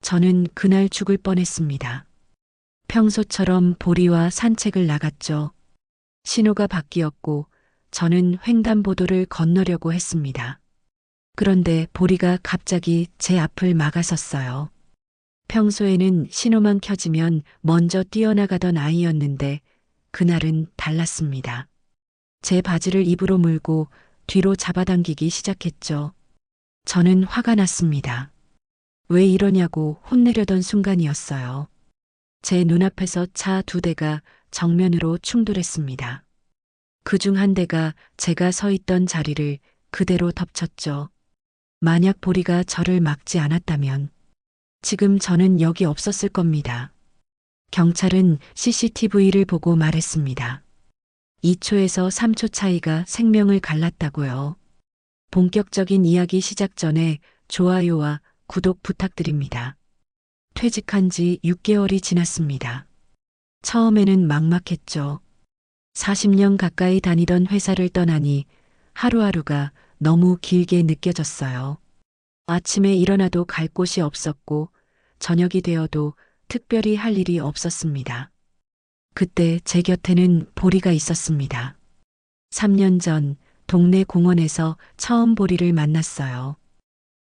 저는 그날 죽을 뻔했습니다. 평소처럼 보리와 산책을 나갔죠. 신호가 바뀌었고 저는 횡단보도를 건너려고 했습니다. 그런데 보리가 갑자기 제 앞을 막아섰어요. 평소에는 신호만 켜지면 먼저 뛰어나가던 아이였는데 그날은 달랐습니다. 제 바지를 입으로 물고 뒤로 잡아당기기 시작했죠. 저는 화가 났습니다. 왜 이러냐고 혼내려던 순간이었어요. 제 눈앞에서 차 두 대가 정면으로 충돌했습니다. 그중 한 대가 제가 서 있던 자리를 그대로 덮쳤죠. 만약 보리가 저를 막지 않았다면 지금 저는 여기 없었을 겁니다. 경찰은 CCTV를 보고 말했습니다. 2초에서 3초 차이가 생명을 갈랐다고요. 본격적인 이야기 시작 전에 좋아요와 구독 부탁드립니다. 퇴직한 지 6개월이 지났습니다. 처음에는 막막했죠. 40년 가까이 다니던 회사를 떠나니 하루하루가 너무 길게 느껴졌어요. 아침에 일어나도 갈 곳이 없었고 저녁이 되어도 특별히 할 일이 없었습니다. 그때 제 곁에는 보리가 있었습니다. 3년 전 동네 공원에서 처음 보리를 만났어요.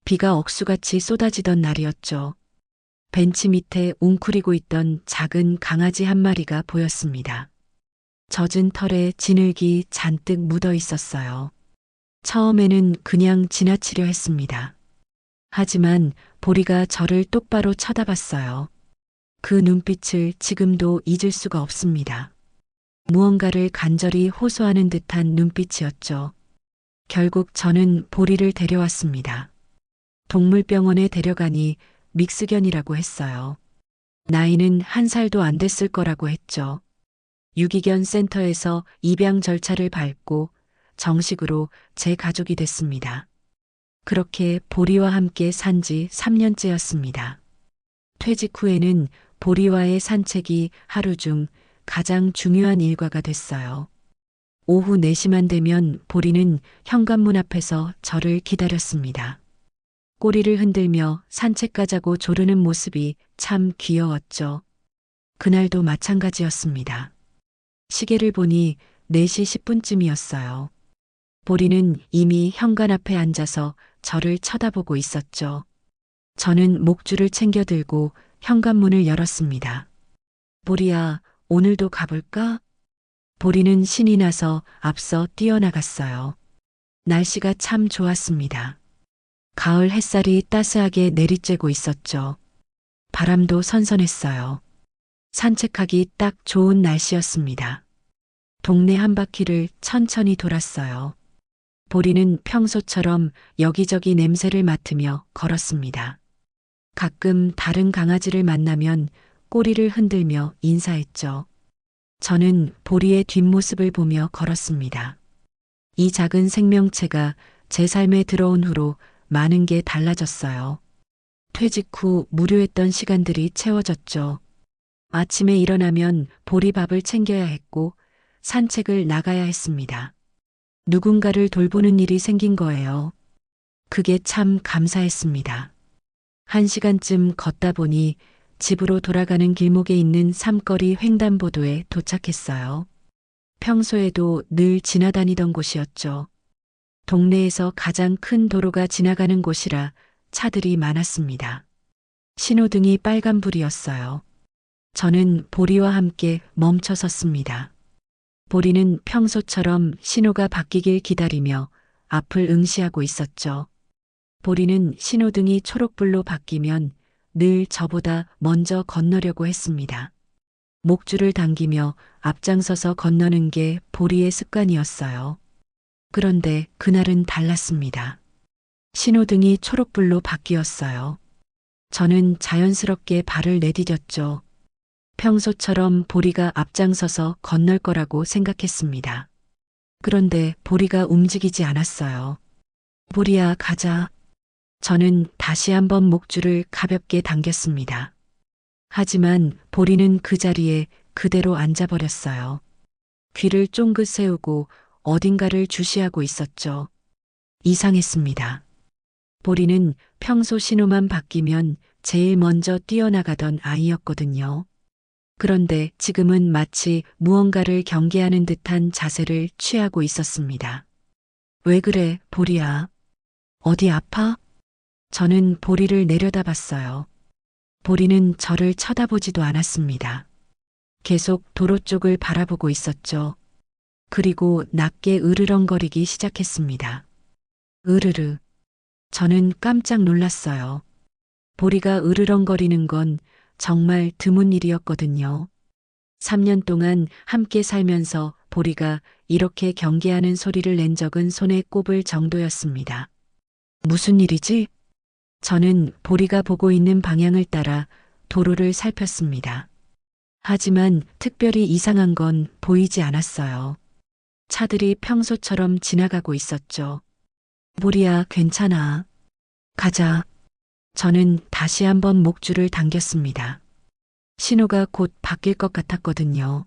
비가 억수같이 쏟아지던 날이었죠. 벤치 밑에 웅크리고 있던 작은 강아지 한 마리가 보였습니다. 젖은 털에 진흙이 잔뜩 묻어 있었어요. 처음에는 그냥 지나치려 했습니다. 하지만 보리가 저를 똑바로 쳐다봤어요. 그 눈빛을 지금도 잊을 수가 없습니다. 무언가를 간절히 호소하는 듯한 눈빛이었죠. 결국 저는 보리를 데려왔습니다. 동물병원에 데려가니 믹스견이라고 했어요. 나이는 1살도 안 됐을 거라고 했죠. 유기견 센터에서 입양 절차를 밟고 정식으로 제 가족이 됐습니다. 그렇게 보리와 함께 산 지 3년째였습니다. 퇴직 후에는 보리와의 산책이 하루 중 가장 중요한 일과가 됐어요. 오후 4시만 되면 보리는 현관문 앞에서 저를 기다렸습니다. 꼬리를 흔들며 산책 가자고 조르는 모습이 참 귀여웠죠. 그날도 마찬가지였습니다. 시계를 보니 4시 10분쯤이었어요. 보리는 이미 현관 앞에 앉아서 저를 쳐다보고 있었죠. 저는 목줄을 챙겨 들고 현관문을 열었습니다. 보리야, 오늘도 가볼까? 보리는 신이 나서 앞서 뛰어나갔어요. 날씨가 참 좋았습니다. 가을 햇살이 따스하게 내리쬐고 있었죠. 바람도 선선했어요. 산책하기 딱 좋은 날씨였습니다. 동네 한 바퀴를 천천히 돌았어요. 보리는 평소처럼 여기저기 냄새를 맡으며 걸었습니다. 가끔 다른 강아지를 만나면 꼬리를 흔들며 인사했죠. 저는 보리의 뒷모습을 보며 걸었습니다. 이 작은 생명체가 제 삶에 들어온 후로 많은 게 달라졌어요. 퇴직 후 무료했던 시간들이 채워졌죠. 아침에 일어나면 보리밥을 챙겨야 했고 산책을 나가야 했습니다. 누군가를 돌보는 일이 생긴 거예요. 그게 참 감사했습니다. 1시간쯤 걷다 보니 집으로 돌아가는 길목에 있는 삼거리 횡단보도에 도착했어요. 평소에도 늘 지나다니던 곳이었죠. 동네에서 가장 큰 도로가 지나가는 곳이라 차들이 많았습니다. 신호등이 빨간불이었어요. 저는 보리와 함께 멈춰 섰습니다. 보리는 평소처럼 신호가 바뀌길 기다리며 앞을 응시하고 있었죠. 보리는 신호등이 초록불로 바뀌면 늘 저보다 먼저 건너려고 했습니다. 목줄을 당기며 앞장서서 건너는 게 보리의 습관이었어요. 그런데 그날은 달랐습니다. 신호등이 초록불로 바뀌었어요. 저는 자연스럽게 발을 내디뎠죠. 평소처럼 보리가 앞장서서 건널 거라고 생각했습니다. 그런데 보리가 움직이지 않았어요. 보리야, 가자. 저는 다시 한번 목줄을 가볍게 당겼습니다. 하지만 보리는 그 자리에 그대로 앉아버렸어요. 귀를 쫑긋 세우고 어딘가를 주시하고 있었죠. 이상했습니다. 보리는 평소 신호만 바뀌면 제일 먼저 뛰어나가던 아이였거든요. 그런데 지금은 마치 무언가를 경계하는 듯한 자세를 취하고 있었습니다. 왜 그래, 보리야? 어디 아파? 저는 보리를 내려다봤어요. 보리는 저를 쳐다보지도 않았습니다. 계속 도로 쪽을 바라보고 있었죠. 그리고 낮게 으르렁거리기 시작했습니다. 으르르. 저는 깜짝 놀랐어요. 보리가 으르렁거리는 건 정말 드문 일이었거든요. 3년 동안 함께 살면서 보리가 이렇게 경계하는 소리를 낸 적은 손에 꼽을 정도였습니다. 무슨 일이지? 저는 보리가 보고 있는 방향을 따라 도로를 살폈습니다. 하지만 특별히 이상한 건 보이지 않았어요. 차들이 평소처럼 지나가고 있었죠. 보리야, 괜찮아. 가자. 저는 다시 한번 목줄을 당겼습니다. 신호가 곧 바뀔 것 같았거든요.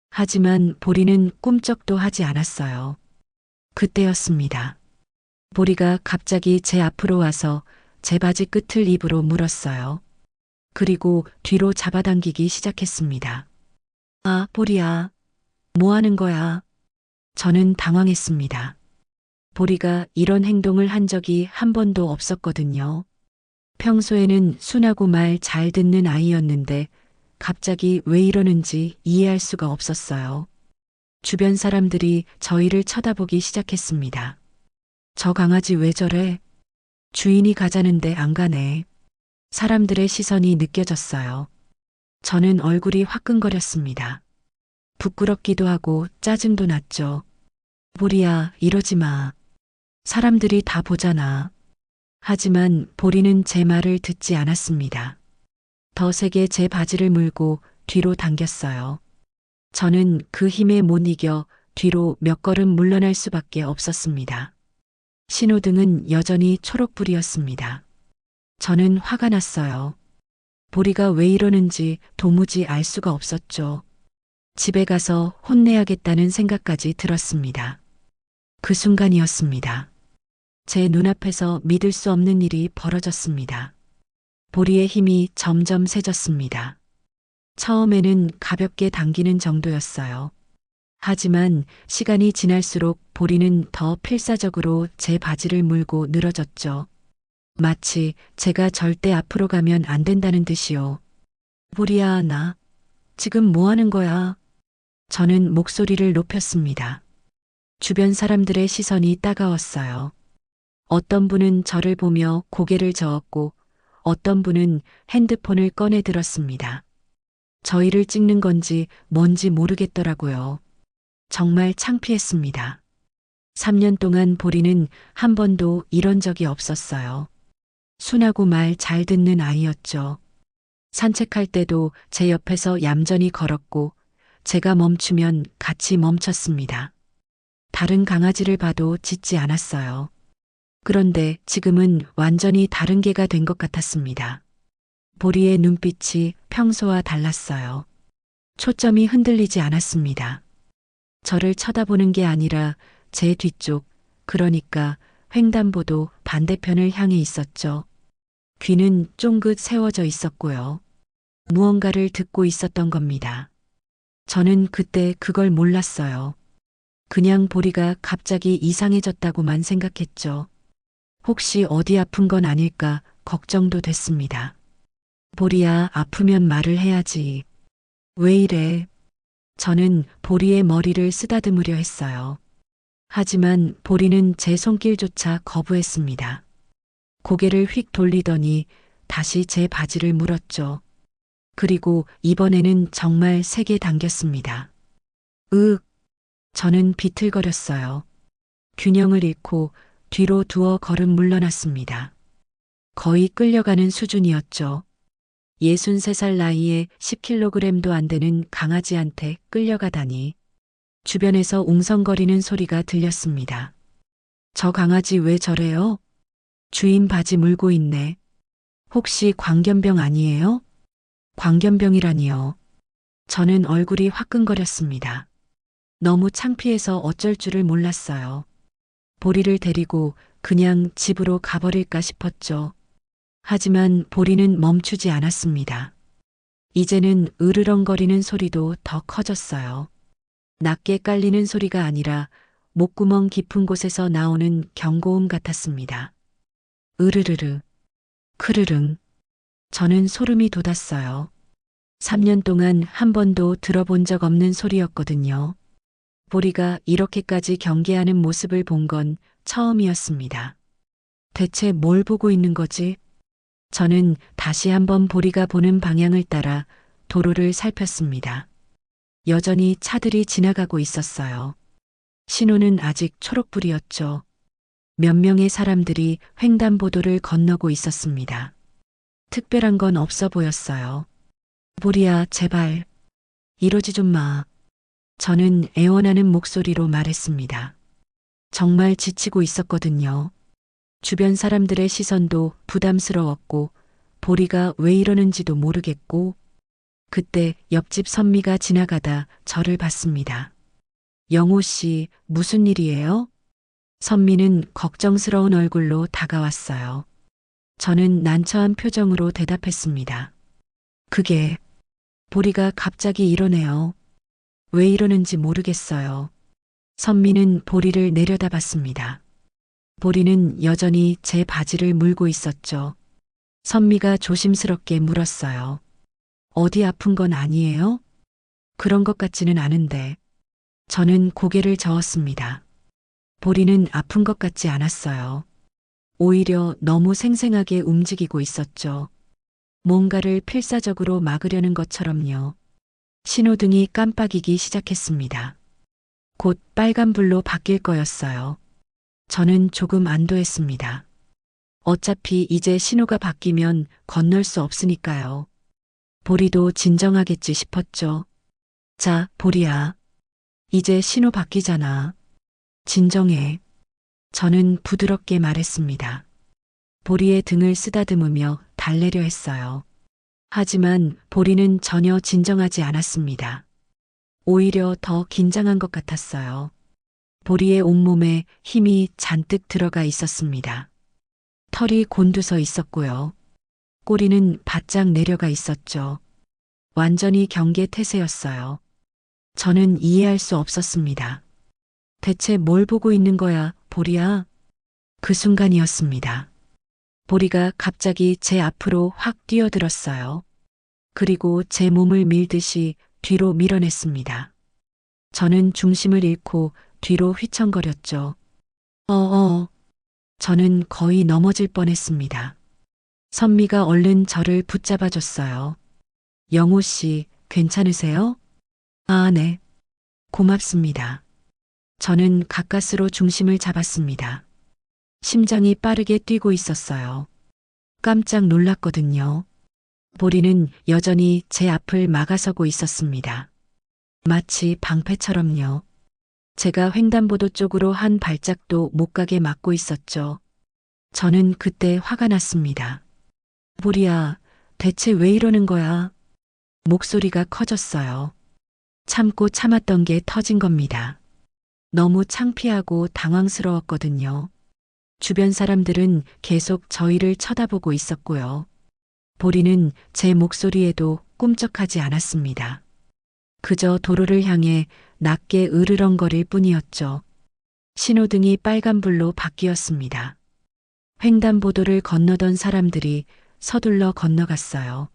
하지만 보리는 꿈쩍도 하지 않았어요. 그때였습니다. 보리가 갑자기 제 앞으로 와서 제 바지 끝을 입으로 물었어요. 그리고 뒤로 잡아당기기 시작했습니다. 아, 보리야. 뭐 하는 거야? 저는 당황했습니다. 보리가 이런 행동을 한 적이 한 번도 없었거든요. 평소에는 순하고 말 잘 듣는 아이였는데 갑자기 왜 이러는지 이해할 수가 없었어요. 주변 사람들이 저희를 쳐다보기 시작했습니다. 저 강아지 왜 저래? 주인이 가자는데 안 가네. 사람들의 시선이 느껴졌어요. 저는 얼굴이 화끈거렸습니다. 부끄럽기도 하고 짜증도 났죠. 보리야, 이러지 마. 사람들이 다 보잖아. 하지만 보리는 제 말을 듣지 않았습니다. 더 세게 제 바지를 물고 뒤로 당겼어요. 저는 그 힘에 못 이겨 뒤로 몇 걸음 물러날 수밖에 없었습니다. 신호등은 여전히 초록불이었습니다. 저는 화가 났어요. 보리가 왜 이러는지 도무지 알 수가 없었죠. 집에 가서 혼내야겠다는 생각까지 들었습니다. 그 순간이었습니다. 제 눈앞에서 믿을 수 없는 일이 벌어졌습니다. 보리의 힘이 점점 세졌습니다. 처음에는 가볍게 당기는 정도였어요. 하지만 시간이 지날수록 보리는 더 필사적으로 제 바지를 물고 늘어졌죠. 마치 제가 절대 앞으로 가면 안 된다는 듯이요. 보리야, 나 지금 뭐 하는 거야? 저는 목소리를 높였습니다. 주변 사람들의 시선이 따가웠어요. 어떤 분은 저를 보며 고개를 저었고 어떤 분은 핸드폰을 꺼내 들었습니다. 저희를 찍는 건지 뭔지 모르겠더라고요. 정말 창피했습니다. 3년 동안 보리는 한 번도 이런 적이 없었어요. 순하고 말 잘 듣는 아이였죠. 산책할 때도 제 옆에서 얌전히 걸었고 제가 멈추면 같이 멈췄습니다. 다른 강아지를 봐도 짖지 않았어요. 그런데 지금은 완전히 다른 개가 된 것 같았습니다. 보리의 눈빛이 평소와 달랐어요. 초점이 흔들리지 않았습니다. 저를 쳐다보는 게 아니라 제 뒤쪽, 그러니까 횡단보도 반대편을 향해 있었죠. 귀는 쫑긋 세워져 있었고요. 무언가를 듣고 있었던 겁니다. 저는 그때 그걸 몰랐어요. 그냥 보리가 갑자기 이상해졌다고만 생각했죠. 혹시 어디 아픈 건 아닐까 걱정도 됐습니다. 보리야, 아프면 말을 해야지. 왜 이래? 저는 보리의 머리를 쓰다듬으려 했어요. 하지만 보리는 제 손길조차 거부했습니다. 고개를 휙 돌리더니 다시 제 바지를 물었죠. 그리고 이번에는 정말 세게 당겼습니다. 으윽! 저는 비틀거렸어요. 균형을 잃고 뒤로 두어 걸음 물러났습니다. 거의 끌려가는 수준이었죠. 63살 나이에 10kg도 안 되는 강아지한테 끌려가다니. 주변에서 웅성거리는 소리가 들렸습니다. 저 강아지 왜 저래요? 주인 바지 물고 있네. 혹시 광견병 아니에요? 광견병이라니요. 저는 얼굴이 화끈거렸습니다. 너무 창피해서 어쩔 줄을 몰랐어요. 보리를 데리고 그냥 집으로 가버릴까 싶었죠. 하지만 보리는 멈추지 않았습니다. 이제는 으르렁거리는 소리도 더 커졌어요. 낮게 깔리는 소리가 아니라 목구멍 깊은 곳에서 나오는 경고음 같았습니다. 으르르르, 크르릉. 저는 소름이 돋았어요. 3년 동안 한 번도 들어본 적 없는 소리였거든요. 보리가 이렇게까지 경계하는 모습을 본 건 처음이었습니다. 대체 뭘 보고 있는 거지? 저는 다시 한번 보리가 보는 방향을 따라 도로를 살폈습니다. 여전히 차들이 지나가고 있었어요. 신호는 아직 초록불이었죠. 몇 명의 사람들이 횡단보도를 건너고 있었습니다. 특별한 건 없어 보였어요. 보리야, 제발. 이러지 좀 마. 저는 애원하는 목소리로 말했습니다. 정말 지치고 있었거든요. 주변 사람들의 시선도 부담스러웠고, 보리가 왜 이러는지도 모르겠고, 그때 옆집 선미가 지나가다 저를 봤습니다. 영호 씨, 무슨 일이에요? 선미는 걱정스러운 얼굴로 다가왔어요. 저는 난처한 표정으로 대답했습니다. 그게, 보리가 갑자기 이러네요. 왜 이러는지 모르겠어요. 선미는 보리를 내려다봤습니다. 보리는 여전히 제 바지를 물고 있었죠. 선미가 조심스럽게 물었어요. 어디 아픈 건 아니에요? 그런 것 같지는 않은데. 저는 고개를 저었습니다. 보리는 아픈 것 같지 않았어요. 오히려 너무 생생하게 움직이고 있었죠. 뭔가를 필사적으로 막으려는 것처럼요. 신호등이 깜빡이기 시작했습니다. 곧 빨간불로 바뀔 거였어요. 저는 조금 안도했습니다. 어차피 이제 신호가 바뀌면 건널 수 없으니까요. 보리도 진정하겠지 싶었죠. 자, 보리야. 이제 신호 바뀌잖아. 진정해. 저는 부드럽게 말했습니다. 보리의 등을 쓰다듬으며 달래려 했어요. 하지만 보리는 전혀 진정하지 않았습니다. 오히려 더 긴장한 것 같았어요. 보리의 온몸에 힘이 잔뜩 들어가 있었습니다. 털이 곤두서 있었고요. 꼬리는 바짝 내려가 있었죠. 완전히 경계 태세였어요. 저는 이해할 수 없었습니다. 대체 뭘 보고 있는 거야, 보리야? 그 순간이었습니다. 보리가 갑자기 제 앞으로 확 뛰어들었어요. 그리고 제 몸을 밀듯이 뒤로 밀어냈습니다. 저는 중심을 잃고 뒤로 휘청거렸죠. 저는 거의 넘어질 뻔했습니다. 선미가 얼른 저를 붙잡아줬어요. 영호 씨, 괜찮으세요? 아, 네. 고맙습니다. 저는 가까스로 중심을 잡았습니다. 심장이 빠르게 뛰고 있었어요. 깜짝 놀랐거든요. 보리는 여전히 제 앞을 막아서고 있었습니다. 마치 방패처럼요. 제가 횡단보도 쪽으로 한 발짝도 못 가게 막고 있었죠. 저는 그때 화가 났습니다. 보리야, 대체 왜 이러는 거야? 목소리가 커졌어요. 참고 참았던 게 터진 겁니다. 너무 창피하고 당황스러웠거든요. 주변 사람들은 계속 저희를 쳐다보고 있었고요. 보리는 제 목소리에도 꿈쩍하지 않았습니다. 그저 도로를 향해 낮게 으르렁거릴 뿐이었죠. 신호등이 빨간불로 바뀌었습니다. 횡단보도를 건너던 사람들이 서둘러 건너갔어요.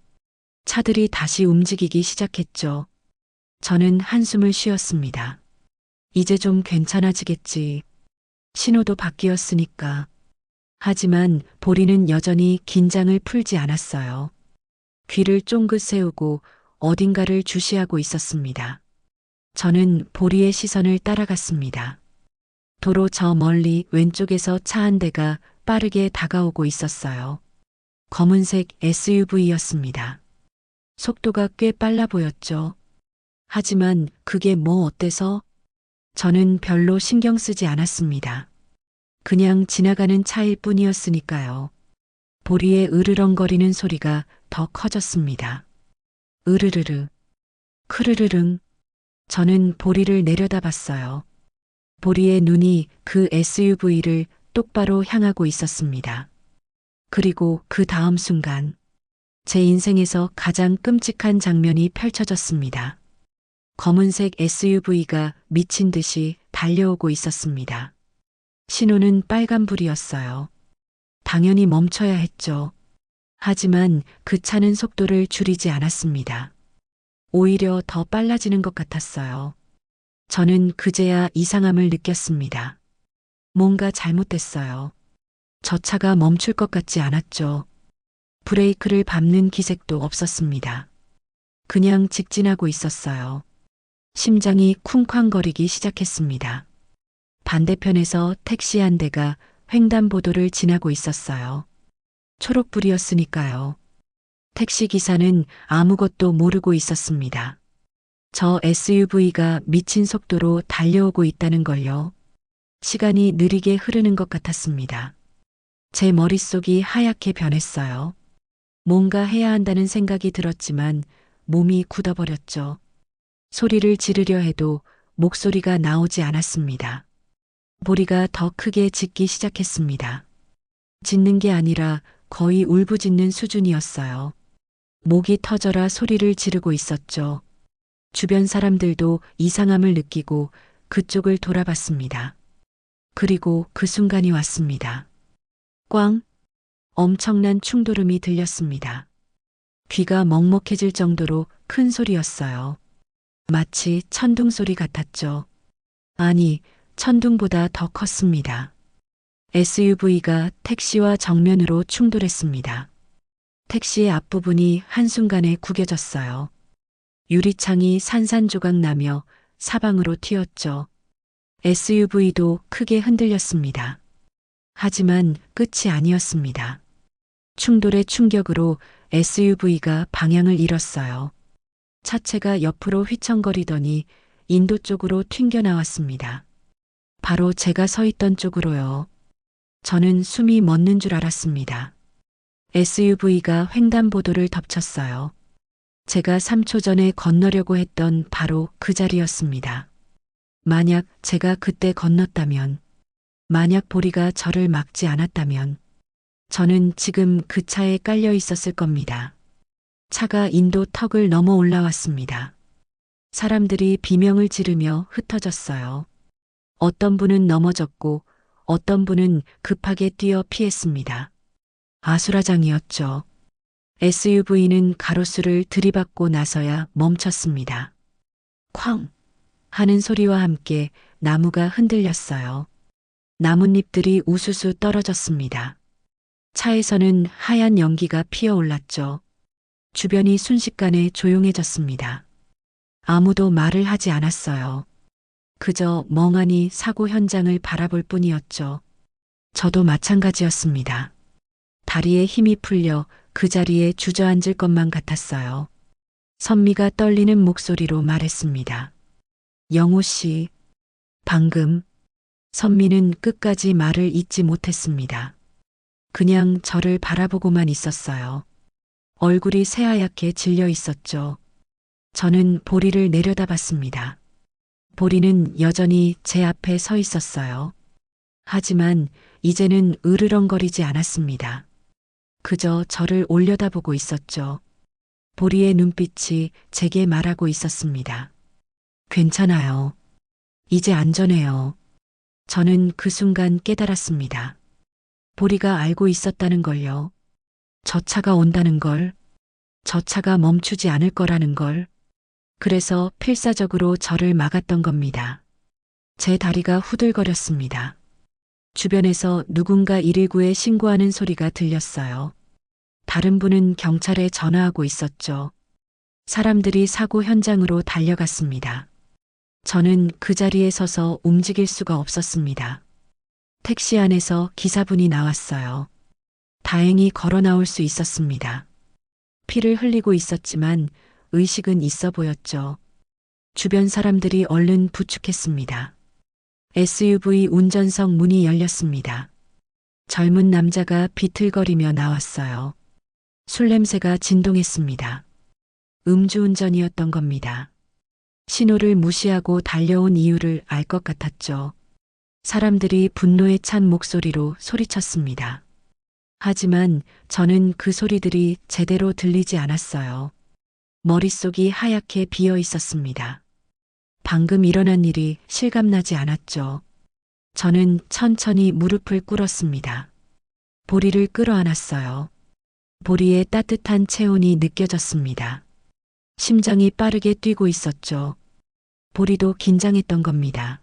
차들이 다시 움직이기 시작했죠. 저는 한숨을 쉬었습니다. 이제 좀 괜찮아지겠지. 신호도 바뀌었으니까. 하지만 보리는 여전히 긴장을 풀지 않았어요. 귀를 쫑긋 세우고 어딘가를 주시하고 있었습니다. 저는 보리의 시선을 따라갔습니다. 도로 저 멀리 왼쪽에서 차 한 대가 빠르게 다가오고 있었어요. 검은색 SUV였습니다. 속도가 꽤 빨라 보였죠. 하지만 그게 뭐 어때서? 저는 별로 신경 쓰지 않았습니다. 그냥 지나가는 차일 뿐이었으니까요. 보리의 으르렁거리는 소리가 더 커졌습니다. 으르르르, 크르르릉. 저는 보리를 내려다봤어요. 보리의 눈이 그 SUV를 똑바로 향하고 있었습니다. 그리고 그 다음 순간 제 인생에서 가장 끔찍한 장면이 펼쳐졌습니다. 검은색 SUV가 미친 듯이 달려오고 있었습니다. 신호는 빨간불이었어요. 당연히 멈춰야 했죠. 하지만 그 차는 속도를 줄이지 않았습니다. 오히려 더 빨라지는 것 같았어요. 저는 그제야 이상함을 느꼈습니다. 뭔가 잘못됐어요. 저 차가 멈출 것 같지 않았죠. 브레이크를 밟는 기색도 없었습니다. 그냥 직진하고 있었어요. 심장이 쿵쾅거리기 시작했습니다. 반대편에서 택시 한 대가 횡단보도를 지나고 있었어요. 초록불이었으니까요. 택시 기사는 아무것도 모르고 있었습니다. 저 SUV가 미친 속도로 달려오고 있다는 걸요. 시간이 느리게 흐르는 것 같았습니다. 제 머릿속이 하얗게 변했어요. 뭔가 해야 한다는 생각이 들었지만 몸이 굳어버렸죠. 소리를 지르려 해도 목소리가 나오지 않았습니다. 보리가 더 크게 짖기 시작했습니다. 짖는 게 아니라 거의 울부짖는 수준이었어요. 목이 터져라 소리를 지르고 있었죠. 주변 사람들도 이상함을 느끼고 그쪽을 돌아봤습니다. 그리고 그 순간이 왔습니다. 꽝! 엄청난 충돌음이 들렸습니다. 귀가 먹먹해질 정도로 큰 소리였어요. 마치 천둥 소리 같았죠. 아니, 천둥보다 더 컸습니다. SUV가 택시와 정면으로 충돌했습니다. 택시의 앞부분이 한순간에 구겨졌어요. 유리창이 산산조각 나며 사방으로 튀었죠. SUV도 크게 흔들렸습니다. 하지만 끝이 아니었습니다. 충돌의 충격으로 SUV가 방향을 잃었어요. 차체가 옆으로 휘청거리더니 인도 쪽으로 튕겨 나왔습니다. 바로 제가 서 있던 쪽으로요. 저는 숨이 멎는 줄 알았습니다. SUV가 횡단보도를 덮쳤어요. 제가 3초 전에 건너려고 했던 바로 그 자리였습니다. 만약 제가 그때 건넜다면, 만약 보리가 저를 막지 않았다면, 저는 지금 그 차에 깔려 있었을 겁니다. 차가 인도 턱을 넘어 올라왔습니다. 사람들이 비명을 지르며 흩어졌어요. 어떤 분은 넘어졌고 어떤 분은 급하게 뛰어 피했습니다. 아수라장이었죠. SUV는 가로수를 들이받고 나서야 멈췄습니다. 쾅! 하는 소리와 함께 나무가 흔들렸어요. 나뭇잎들이 우수수 떨어졌습니다. 차에서는 하얀 연기가 피어올랐죠. 주변이 순식간에 조용해졌습니다. 아무도 말을 하지 않았어요. 그저 멍하니 사고 현장을 바라볼 뿐이었죠. 저도 마찬가지였습니다. 다리에 힘이 풀려 그 자리에 주저앉을 것만 같았어요. 선미가 떨리는 목소리로 말했습니다. 영호 씨, 방금. 선미는 끝까지 말을 잇지 못했습니다. 그냥 저를 바라보고만 있었어요. 얼굴이 새하얗게 질려 있었죠. 저는 보리를 내려다봤습니다. 보리는 여전히 제 앞에 서 있었어요. 하지만 이제는 으르렁거리지 않았습니다. 그저 저를 올려다보고 있었죠. 보리의 눈빛이 제게 말하고 있었습니다. 괜찮아요. 이제 안전해요. 저는 그 순간 깨달았습니다. 보리가 알고 있었다는 걸요. 저 차가 온다는 걸, 저 차가 멈추지 않을 거라는 걸. 그래서 필사적으로 저를 막았던 겁니다. 제 다리가 후들거렸습니다. 주변에서 누군가 119에 신고하는 소리가 들렸어요. 다른 분은 경찰에 전화하고 있었죠. 사람들이 사고 현장으로 달려갔습니다. 저는 그 자리에 서서 움직일 수가 없었습니다. 택시 안에서 기사분이 나왔어요. 다행히 걸어 나올 수 있었습니다. 피를 흘리고 있었지만 의식은 있어 보였죠. 주변 사람들이 얼른 부축했습니다. SUV 운전석 문이 열렸습니다. 젊은 남자가 비틀거리며 나왔어요. 술 냄새가 진동했습니다. 음주운전이었던 겁니다. 신호를 무시하고 달려온 이유를 알 것 같았죠. 사람들이 분노에 찬 목소리로 소리쳤습니다. 하지만 저는 그 소리들이 제대로 들리지 않았어요. 머릿속이 하얗게 비어 있었습니다. 방금 일어난 일이 실감나지 않았죠. 저는 천천히 무릎을 꿇었습니다. 보리를 끌어안았어요. 보리의 따뜻한 체온이 느껴졌습니다. 심장이 빠르게 뛰고 있었죠. 보리도 긴장했던 겁니다.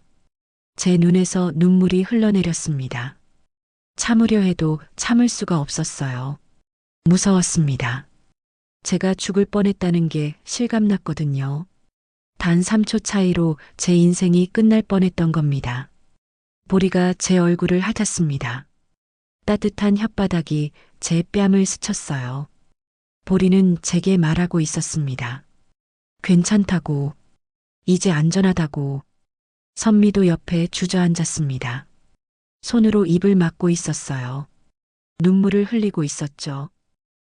제 눈에서 눈물이 흘러내렸습니다. 참으려 해도 참을 수가 없었어요. 무서웠습니다. 제가 죽을 뻔했다는 게 실감났거든요. 단 3초 차이로 제 인생이 끝날 뻔했던 겁니다. 보리가 제 얼굴을 핥았습니다. 따뜻한 혓바닥이 제 뺨을 스쳤어요. 보리는 제게 말하고 있었습니다. 괜찮다고, 이제 안전하다고. 선미도 옆에 주저앉았습니다. 손으로 입을 막고 있었어요. 눈물을 흘리고 있었죠.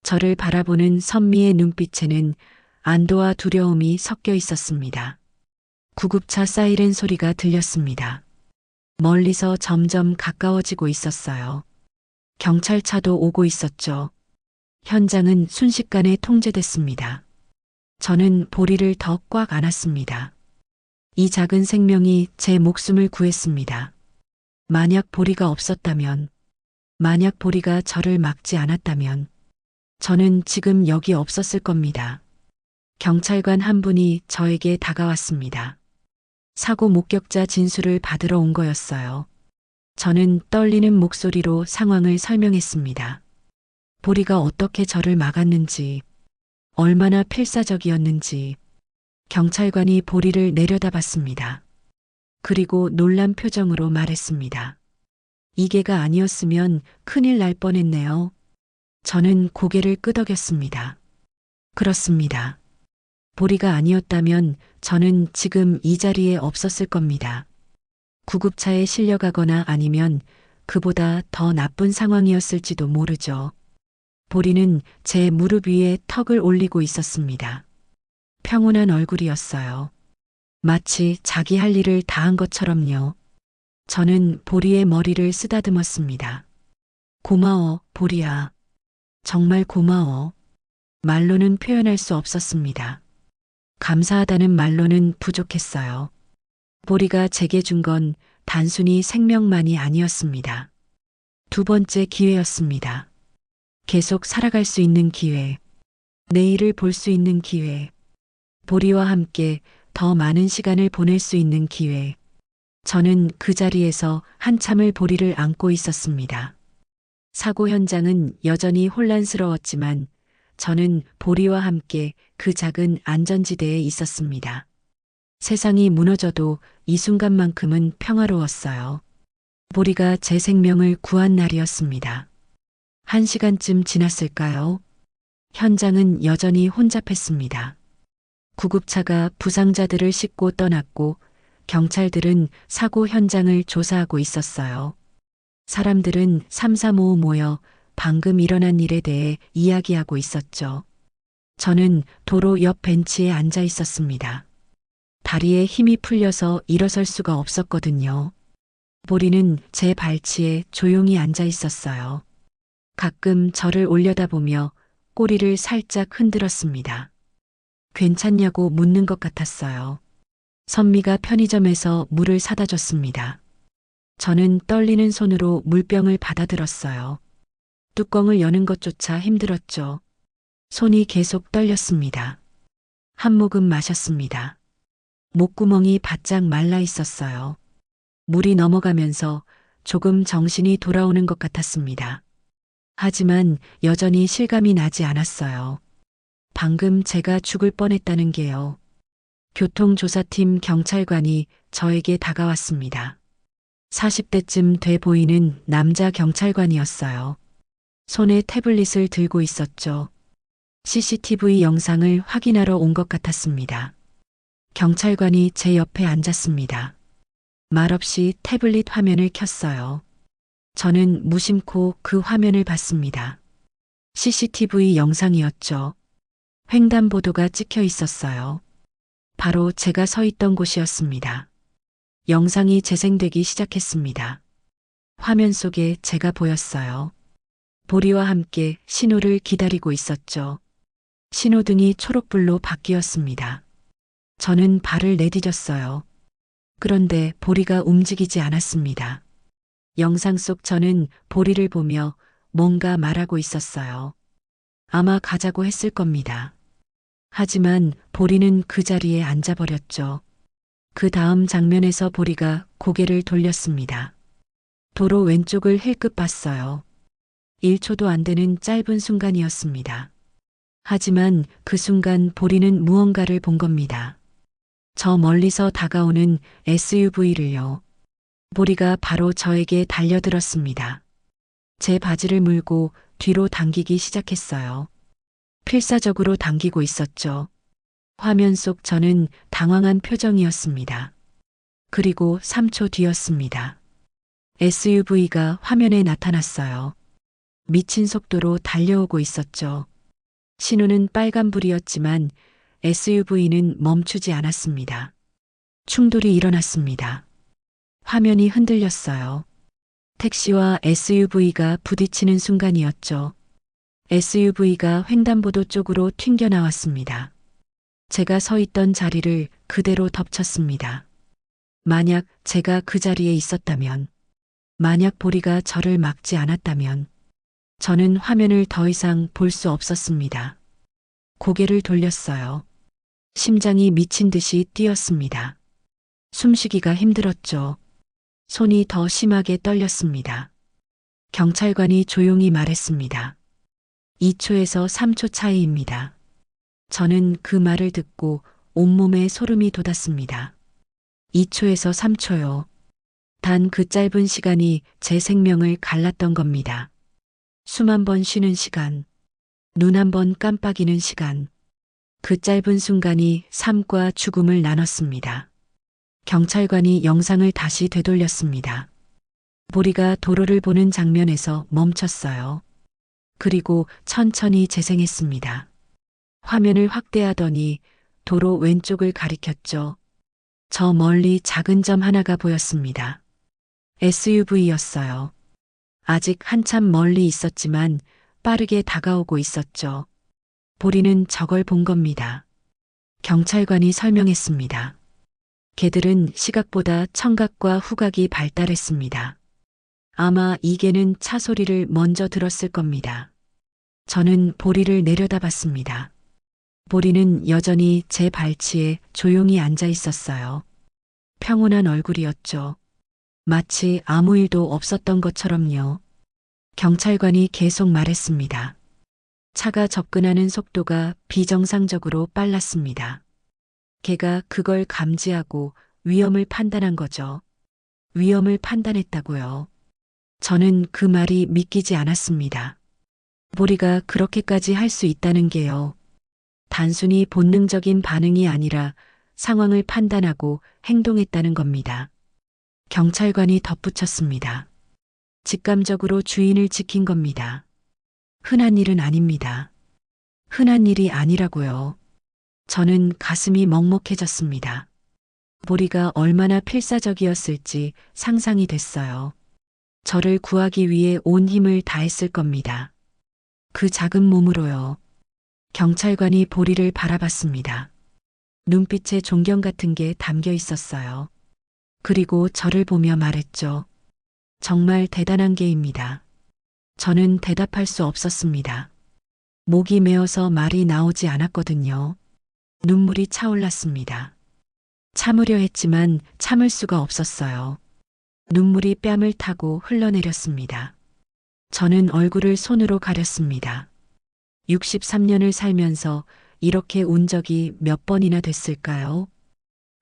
저를 바라보는 선미의 눈빛에는 안도와 두려움이 섞여 있었습니다. 구급차 사이렌 소리가 들렸습니다. 멀리서 점점 가까워지고 있었어요. 경찰차도 오고 있었죠. 현장은 순식간에 통제됐습니다. 저는 보리를 더 꽉 안았습니다. 이 작은 생명이 제 목숨을 구했습니다. 만약 보리가 없었다면, 만약 보리가 저를 막지 않았다면, 저는 지금 여기 없었을 겁니다. 경찰관 한 분이 저에게 다가왔습니다. 사고 목격자 진술을 받으러 온 거였어요. 저는 떨리는 목소리로 상황을 설명했습니다. 보리가 어떻게 저를 막았는지, 얼마나 필사적이었는지. 경찰관이 보리를 내려다봤습니다. 그리고 놀란 표정으로 말했습니다. 이게가 아니었으면 큰일 날 뻔했네요. 저는 고개를 끄덕였습니다. 그렇습니다. 보리가 아니었다면 저는 지금 이 자리에 없었을 겁니다. 구급차에 실려가거나 아니면 그보다 더 나쁜 상황이었을지도 모르죠. 보리는 제 무릎 위에 턱을 올리고 있었습니다. 평온한 얼굴이었어요. 마치 자기 할 일을 다한 것처럼요. 저는 보리의 머리를 쓰다듬었습니다. 고마워, 보리야. 정말 고마워. 말로는 표현할 수 없었습니다. 감사하다는 말로는 부족했어요. 보리가 제게 준 건 단순히 생명만이 아니었습니다. 두 번째 기회였습니다. 계속 살아갈 수 있는 기회. 내일을 볼 수 있는 기회. 보리와 함께 더 많은 시간을 보낼 수 있는 기회. 저는 그 자리에서 한참을 보리를 안고 있었습니다. 사고 현장은 여전히 혼란스러웠지만 저는 보리와 함께 그 작은 안전지대에 있었습니다. 세상이 무너져도 이 순간만큼은 평화로웠어요. 보리가 제 생명을 구한 날이었습니다. 1시간쯤 지났을까요? 현장은 여전히 혼잡했습니다. 구급차가 부상자들을 싣고 떠났고 경찰들은 사고 현장을 조사하고 있었어요. 사람들은 삼삼오오 모여 방금 일어난 일에 대해 이야기하고 있었죠. 저는 도로 옆 벤치에 앉아 있었습니다. 다리에 힘이 풀려서 일어설 수가 없었거든요. 보리는 제 발치에 조용히 앉아 있었어요. 가끔 저를 올려다보며 꼬리를 살짝 흔들었습니다. 괜찮냐고 묻는 것 같았어요. 선미가 편의점에서 물을 사다 줬습니다. 저는 떨리는 손으로 물병을 받아들었어요. 뚜껑을 여는 것조차 힘들었죠. 손이 계속 떨렸습니다. 한 모금 마셨습니다. 목구멍이 바짝 말라 있었어요. 물이 넘어가면서 조금 정신이 돌아오는 것 같았습니다. 하지만 여전히 실감이 나지 않았어요. 방금 제가 죽을 뻔했다는 게요. 교통조사팀 경찰관이 저에게 다가왔습니다. 40대쯤 돼 보이는 남자 경찰관이었어요. 손에 태블릿을 들고 있었죠. CCTV 영상을 확인하러 온 것 같았습니다. 경찰관이 제 옆에 앉았습니다. 말없이 태블릿 화면을 켰어요. 저는 무심코 그 화면을 봤습니다. CCTV 영상이었죠. 횡단보도가 찍혀 있었어요. 바로 제가 서 있던 곳이었습니다. 영상이 재생되기 시작했습니다. 화면 속에 제가 보였어요. 보리와 함께 신호를 기다리고 있었죠. 신호등이 초록불로 바뀌었습니다. 저는 발을 내디뎠어요. 그런데 보리가 움직이지 않았습니다. 영상 속 저는 보리를 보며 뭔가 말하고 있었어요. 아마 가자고 했을 겁니다. 하지만 보리는 그 자리에 앉아버렸죠. 그 다음 장면에서 보리가 고개를 돌렸습니다. 도로 왼쪽을 힐끗 봤어요. 1초도 안 되는 짧은 순간이었습니다. 하지만 그 순간 보리는 무언가를 본 겁니다. 저 멀리서 다가오는 SUV를요. 보리가 바로 저에게 달려들었습니다. 제 바지를 물고 뒤로 당기기 시작했어요. 필사적으로 당기고 있었죠. 화면 속 저는 당황한 표정이었습니다. 그리고 3초 뒤였습니다. SUV가 화면에 나타났어요. 미친 속도로 달려오고 있었죠. 신호는 빨간불이었지만 SUV는 멈추지 않았습니다. 충돌이 일어났습니다. 화면이 흔들렸어요. 택시와 SUV가 부딪히는 순간이었죠. SUV가 횡단보도 쪽으로 튕겨나왔습니다. 제가 서 있던 자리를 그대로 덮쳤습니다. 만약 제가 그 자리에 있었다면, 만약 보리가 저를 막지 않았다면, 저는 화면을 더 이상 볼 수 없었습니다. 고개를 돌렸어요. 심장이 미친 듯이 뛰었습니다. 숨쉬기가 힘들었죠. 손이 더 심하게 떨렸습니다. 경찰관이 조용히 말했습니다. 2초에서 3초 차이입니다. 저는 그 말을 듣고 온몸에 소름이 돋았습니다. 2초에서 3초요. 단 그 짧은 시간이 제 생명을 갈랐던 겁니다. 숨 한 번 쉬는 시간, 눈 한 번 깜빡이는 시간. 그 짧은 순간이 삶과 죽음을 나눴습니다. 경찰관이 영상을 다시 되돌렸습니다. 보리가 도로를 보는 장면에서 멈췄어요. 그리고 천천히 재생했습니다. 화면을 확대하더니 도로 왼쪽을 가리켰죠. 저 멀리 작은 점 하나가 보였습니다. SUV였어요. 아직 한참 멀리 있었지만 빠르게 다가오고 있었죠. 보리는 저걸 본 겁니다. 경찰관이 설명했습니다. 개들은 시각보다 청각과 후각이 발달했습니다. 아마 이 개는 차 소리를 먼저 들었을 겁니다. 저는 보리를 내려다봤습니다. 보리는 여전히 제 발치에 조용히 앉아 있었어요. 평온한 얼굴이었죠. 마치 아무 일도 없었던 것처럼요. 경찰관이 계속 말했습니다. 차가 접근하는 속도가 비정상적으로 빨랐습니다. 걔가 그걸 감지하고 위험을 판단한 거죠. 위험을 판단했다고요. 저는 그 말이 믿기지 않았습니다. 보리가 그렇게까지 할 수 있다는 게요. 단순히 본능적인 반응이 아니라 상황을 판단하고 행동했다는 겁니다. 경찰관이 덧붙였습니다. 직감적으로 주인을 지킨 겁니다. 흔한 일은 아닙니다. 흔한 일이 아니라고요. 저는 가슴이 먹먹해졌습니다. 보리가 얼마나 필사적이었을지 상상이 됐어요. 저를 구하기 위해 온 힘을 다했을 겁니다. 그 작은 몸으로요. 경찰관이 보리를 바라봤습니다. 눈빛에 존경 같은 게 담겨 있었어요. 그리고 저를 보며 말했죠. 정말 대단한 개입니다. 저는 대답할 수 없었습니다. 목이 메어서 말이 나오지 않았거든요. 눈물이 차올랐습니다. 참으려 했지만 참을 수가 없었어요. 눈물이 뺨을 타고 흘러내렸습니다. 저는 얼굴을 손으로 가렸습니다. 63년을 살면서 이렇게 운 적이 몇 번이나 됐을까요?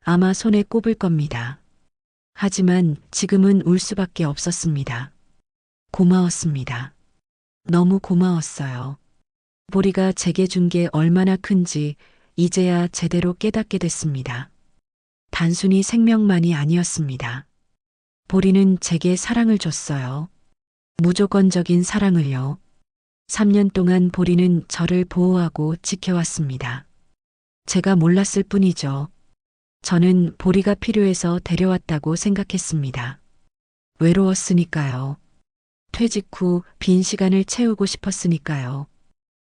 아마 손에 꼽을 겁니다. 하지만 지금은 울 수밖에 없었습니다. 고마웠습니다. 너무 고마웠어요. 보리가 제게 준 게 얼마나 큰지 이제야 제대로 깨닫게 됐습니다. 단순히 생명만이 아니었습니다. 보리는 제게 사랑을 줬어요. 무조건적인 사랑을요. 3년 동안 보리는 저를 보호하고 지켜왔습니다. 제가 몰랐을 뿐이죠. 저는 보리가 필요해서 데려왔다고 생각했습니다. 외로웠으니까요. 퇴직 후 빈 시간을 채우고 싶었으니까요.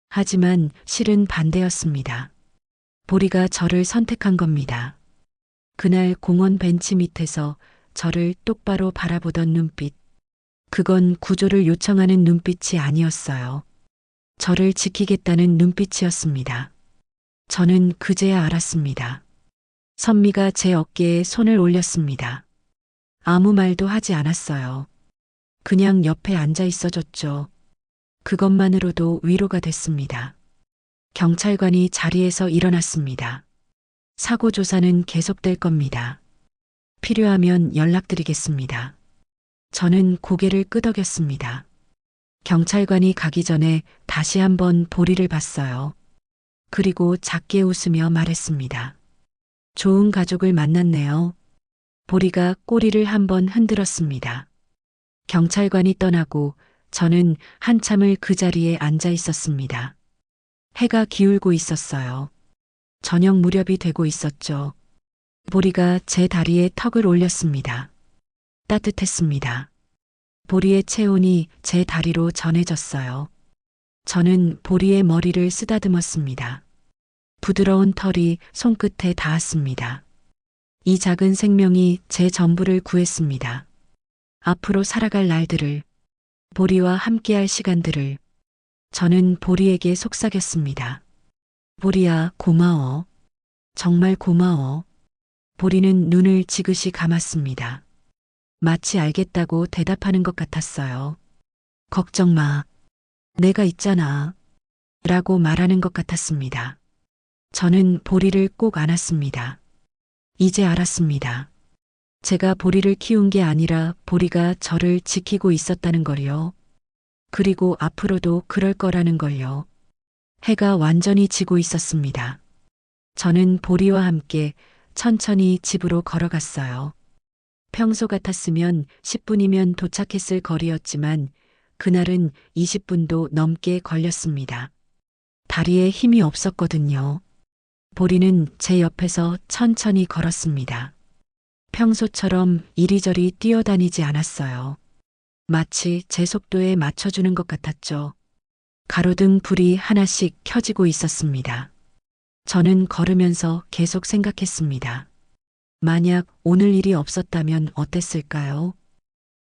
하지만 실은 반대였습니다. 보리가 저를 선택한 겁니다. 그날 공원 벤치 밑에서 저를 똑바로 바라보던 눈빛. 그건 구조를 요청하는 눈빛이 아니었어요. 저를 지키겠다는 눈빛이었습니다. 저는 그제야 알았습니다. 선미가 제 어깨에 손을 올렸습니다. 아무 말도 하지 않았어요. 그냥 옆에 앉아 있어줬죠. 그것만으로도 위로가 됐습니다. 경찰관이 자리에서 일어났습니다. 사고 조사는 계속될 겁니다. 필요하면 연락드리겠습니다. 저는 고개를 끄덕였습니다. 경찰관이 가기 전에 다시 한번 보리를 봤어요. 그리고 작게 웃으며 말했습니다. 좋은 가족을 만났네요. 보리가 꼬리를 한번 흔들었습니다. 경찰관이 떠나고 저는 한참을 그 자리에 앉아 있었습니다. 해가 기울고 있었어요. 저녁 무렵이 되고 있었죠. 보리가 제 다리에 턱을 올렸습니다. 따뜻했습니다. 보리의 체온이 제 다리로 전해졌어요. 저는 보리의 머리를 쓰다듬었습니다. 부드러운 털이 손끝에 닿았습니다. 이 작은 생명이 제 전부를 구했습니다. 앞으로 살아갈 날들을, 보리와 함께할 시간들을. 저는 보리에게 속삭였습니다. 보리야, 고마워. 정말 고마워. 보리는 눈을 지그시 감았습니다. 마치 알겠다고 대답하는 것 같았어요. 걱정 마. 내가 있잖아. 라고 말하는 것 같았습니다. 저는 보리를 꼭 안았습니다. 이제 알았습니다. 제가 보리를 키운 게 아니라 보리가 저를 지키고 있었다는 걸요. 그리고 앞으로도 그럴 거라는 걸요. 해가 완전히 지고 있었습니다. 저는 보리와 함께 천천히 집으로 걸어갔어요. 평소 같았으면 10분이면 도착했을 거리였지만 그날은 20분도 넘게 걸렸습니다. 다리에 힘이 없었거든요. 보리는 제 옆에서 천천히 걸었습니다. 평소처럼 이리저리 뛰어다니지 않았어요. 마치 제 속도에 맞춰주는 것 같았죠. 가로등 불이 하나씩 켜지고 있었습니다. 저는 걸으면서 계속 생각했습니다. 만약 오늘 일이 없었다면 어땠을까요?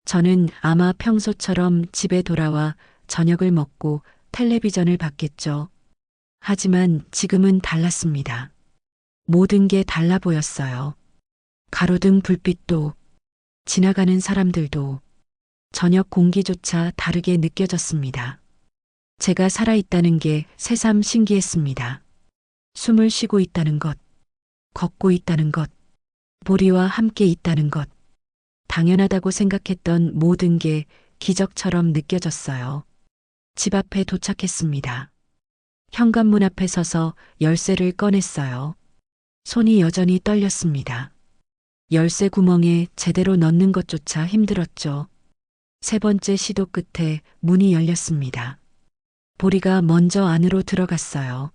저는 아마 평소처럼 집에 돌아와 저녁을 먹고 텔레비전을 봤겠죠. 하지만 지금은 달랐습니다. 모든 게 달라 보였어요. 가로등 불빛도, 지나가는 사람들도, 저녁 공기조차 다르게 느껴졌습니다. 제가 살아있다는 게 새삼 신기했습니다. 숨을 쉬고 있다는 것, 걷고 있다는 것, 보리와 함께 있다는 것. 당연하다고 생각했던 모든 게 기적처럼 느껴졌어요. 집 앞에 도착했습니다. 현관문 앞에 서서 열쇠를 꺼냈어요. 손이 여전히 떨렸습니다. 열쇠 구멍에 제대로 넣는 것조차 힘들었죠. 세 번째 시도 끝에 문이 열렸습니다. 보리가 먼저 안으로 들어갔어요.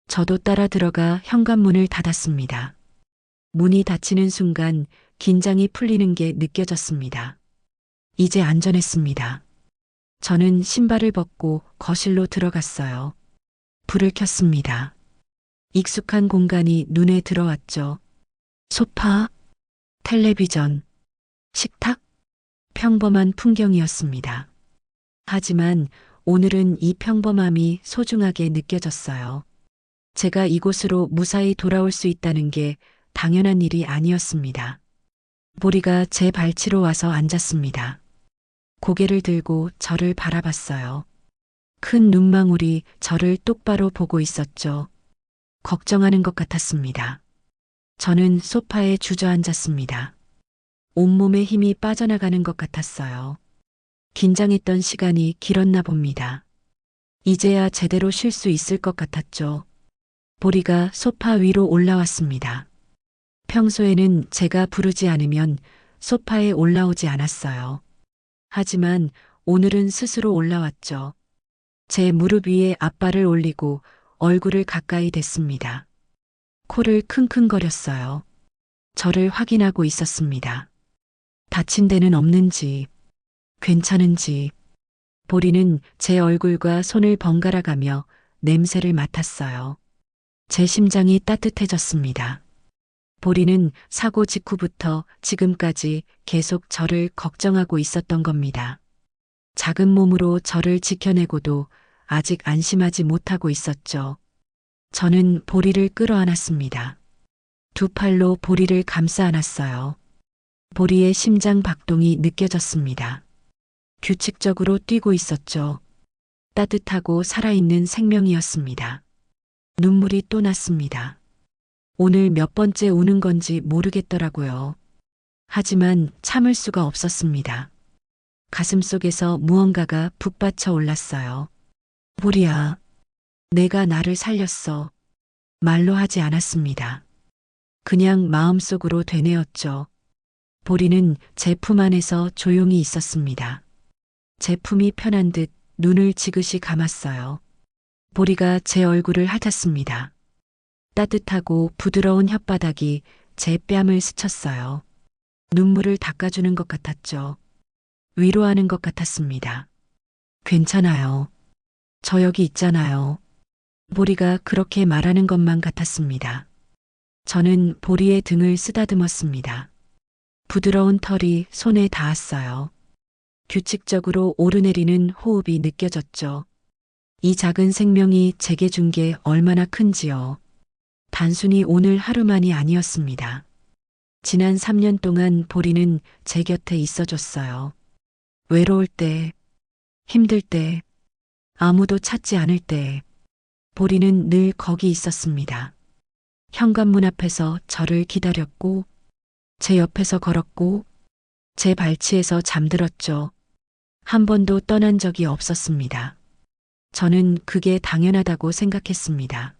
저도 따라 들어가 현관문을 닫았습니다. 문이 닫히는 순간 긴장이 풀리는 게 느껴졌습니다. 이제 안전했습니다. 저는 신발을 벗고 거실로 들어갔어요. 불을 켰습니다. 익숙한 공간이 눈에 들어왔죠. 소파, 텔레비전, 식탁, 평범한 풍경이었습니다. 하지만 오늘은 이 평범함이 소중하게 느껴졌어요. 제가 이곳으로 무사히 돌아올 수 있다는 게 당연한 일이 아니었습니다. 보리가 제 발치로 와서 앉았습니다. 고개를 들고 저를 바라봤어요. 큰 눈망울이 저를 똑바로 보고 있었죠. 걱정하는 것 같았습니다. 저는 소파에 주저앉았습니다. 온몸에 힘이 빠져나가는 것 같았어요. 긴장했던 시간이 길었나 봅니다. 이제야 제대로 쉴 수 있을 것 같았죠. 보리가 소파 위로 올라왔습니다. 평소에는 제가 부르지 않으면 소파에 올라오지 않았어요. 하지만 오늘은 스스로 올라왔죠. 제 무릎 위에 앞발을 올리고 얼굴을 가까이 댔습니다. 코를 킁킁거렸어요. 저를 확인하고 있었습니다. 다친 데는 없는지, 괜찮은지, 보리는 제 얼굴과 손을 번갈아 가며 냄새를 맡았어요. 제 심장이 따뜻해졌습니다. 보리는 사고 직후부터 지금까지 계속 저를 걱정하고 있었던 겁니다. 작은 몸으로 저를 지켜내고도 아직 안심하지 못하고 있었죠. 저는 보리를 끌어안았습니다. 두 팔로 보리를 감싸 안았어요. 보리의 심장 박동이 느껴졌습니다. 규칙적으로 뛰고 있었죠. 따뜻하고 살아있는 생명이었습니다. 눈물이 또 났습니다. 오늘 몇 번째 우는 건지 모르겠더라고요. 하지만 참을 수가 없었습니다. 가슴 속에서 무언가가 북받쳐 올랐어요. 보리야, 내가 나를 살렸어. 말로 하지 않았습니다. 그냥 마음속으로 되뇌었죠. 보리는 제 품 안에서 조용히 있었습니다. 제 품이 편한 듯 눈을 지그시 감았어요. 보리가 제 얼굴을 핥았습니다. 따뜻하고 부드러운 혓바닥이 제 뺨을 스쳤어요. 눈물을 닦아주는 것 같았죠. 위로하는 것 같았습니다. 괜찮아요. 저 여기 있잖아요. 보리가 그렇게 말하는 것만 같았습니다. 저는 보리의 등을 쓰다듬었습니다. 부드러운 털이 손에 닿았어요. 규칙적으로 오르내리는 호흡이 느껴졌죠. 이 작은 생명이 제게 준 게 얼마나 큰지요. 단순히 오늘 하루만이 아니었습니다. 지난 3년 동안 보리는 제 곁에 있어줬어요. 외로울 때, 힘들 때, 아무도 찾지 않을 때, 보리는 늘 거기 있었습니다. 현관문 앞에서 저를 기다렸고, 제 옆에서 걸었고, 제 발치에서 잠들었죠. 한 번도 떠난 적이 없었습니다. 저는 그게 당연하다고 생각했습니다.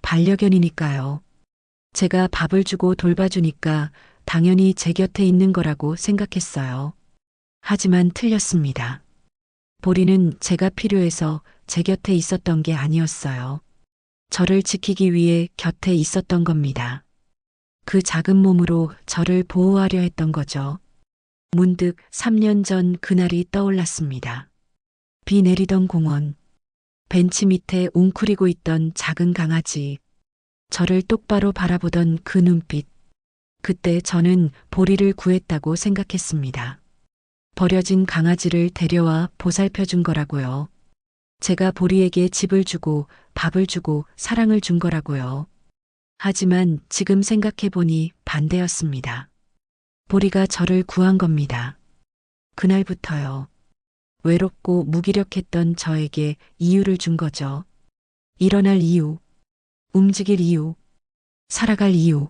반려견이니까요. 제가 밥을 주고 돌봐주니까 당연히 제 곁에 있는 거라고 생각했어요. 하지만 틀렸습니다. 보리는 제가 필요해서 제 곁에 있었던 게 아니었어요. 저를 지키기 위해 곁에 있었던 겁니다. 그 작은 몸으로 저를 보호하려 했던 거죠. 문득 3년 전 그날이 떠올랐습니다. 비 내리던 공원, 벤치 밑에 웅크리고 있던 작은 강아지, 저를 똑바로 바라보던 그 눈빛. 그때 저는 보리를 구했다고 생각했습니다. 버려진 강아지를 데려와 보살펴 준 거라고요. 제가 보리에게 집을 주고 밥을 주고 사랑을 준 거라고요. 하지만 지금 생각해보니 반대였습니다. 보리가 저를 구한 겁니다. 그날부터요. 외롭고 무기력했던 저에게 이유를 준 거죠. 일어날 이유, 움직일 이유, 살아갈 이유.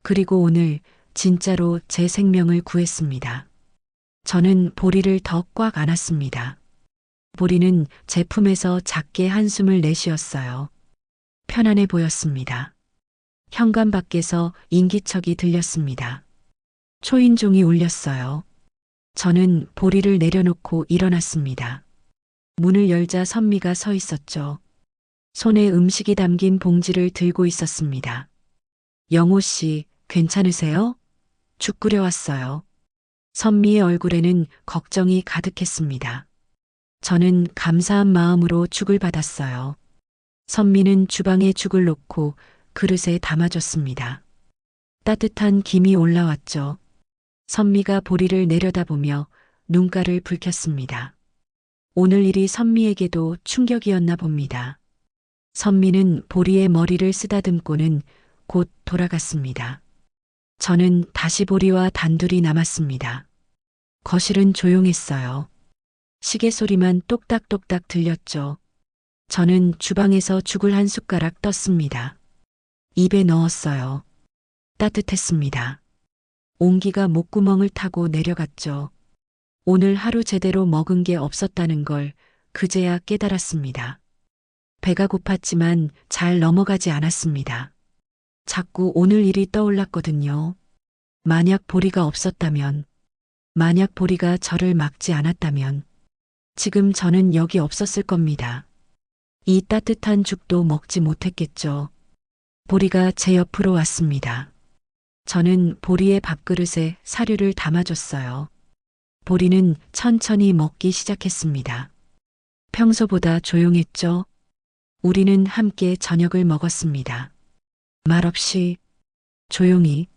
그리고 오늘 진짜로 제 생명을 구했습니다. 저는 보리를 더 꽉 안았습니다. 보리는 제 품에서 작게 한숨을 내쉬었어요. 편안해 보였습니다. 현관 밖에서 인기척이 들렸습니다. 초인종이 울렸어요. 저는 보리를 내려놓고 일어났습니다. 문을 열자 선미가 서 있었죠. 손에 음식이 담긴 봉지를 들고 있었습니다. 영호 씨, 괜찮으세요? 죽 끓여왔어요. 선미의 얼굴에는 걱정이 가득했습니다. 저는 감사한 마음으로 죽을 받았어요. 선미는 주방에 죽을 놓고 그릇에 담아줬습니다. 따뜻한 김이 올라왔죠. 선미가 보리를 내려다보며 눈가를 붉혔습니다. 오늘 일이 선미에게도 충격이었나 봅니다. 선미는 보리의 머리를 쓰다듬고는 곧 돌아갔습니다. 저는 다시 보리와 단둘이 남았습니다. 거실은 조용했어요. 시계 소리만 똑딱똑딱 들렸죠. 저는 주방에서 죽을 한 숟가락 떴습니다. 입에 넣었어요. 따뜻했습니다. 온기가 목구멍을 타고 내려갔죠. 오늘 하루 제대로 먹은 게 없었다는 걸 그제야 깨달았습니다. 배가 고팠지만 잘 넘어가지 않았습니다. 자꾸 오늘 일이 떠올랐거든요. 만약 보리가 없었다면, 만약 보리가 저를 막지 않았다면, 지금 저는 여기 없었을 겁니다. 이 따뜻한 죽도 먹지 못했겠죠. 보리가 제 옆으로 왔습니다. 저는 보리의 밥그릇에 사료를 담아줬어요. 보리는 천천히 먹기 시작했습니다. 평소보다 조용했죠. 우리는 함께 저녁을 먹었습니다. 말없이, 조용히.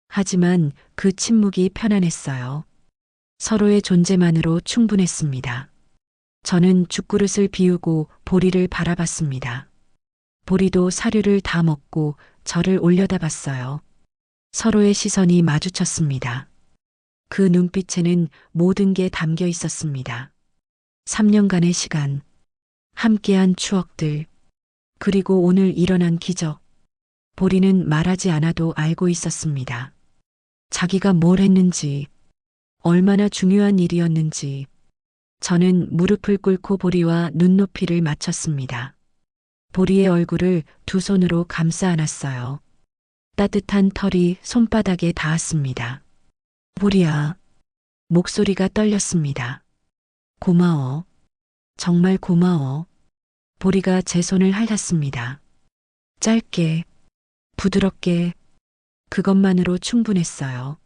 하지만 그 침묵이 편안했어요. 서로의 존재만으로 충분했습니다. 저는 죽그릇을 비우고 보리를 바라봤습니다. 보리도 사료를 다 먹고 저를 올려다봤어요. 서로의 시선이 마주쳤습니다. 그 눈빛에는 모든 게 담겨 있었습니다. 3년간의 시간, 함께한 추억들, 그리고 오늘 일어난 기적. 보리는 말하지 않아도 알고 있었습니다. 자기가 뭘 했는지, 얼마나 중요한 일이었는지. 저는 무릎을 꿇고 보리와 눈높이를 맞췄습니다. 보리의 얼굴을 두 손으로 감싸 안았어요. 따뜻한 털이 손바닥에 닿았습니다. 보리야, 목소리가 떨렸습니다. 고마워. 정말 고마워. 보리가 제 손을 핥았습니다. 짧게, 부드럽게, 그것만으로 충분했어요.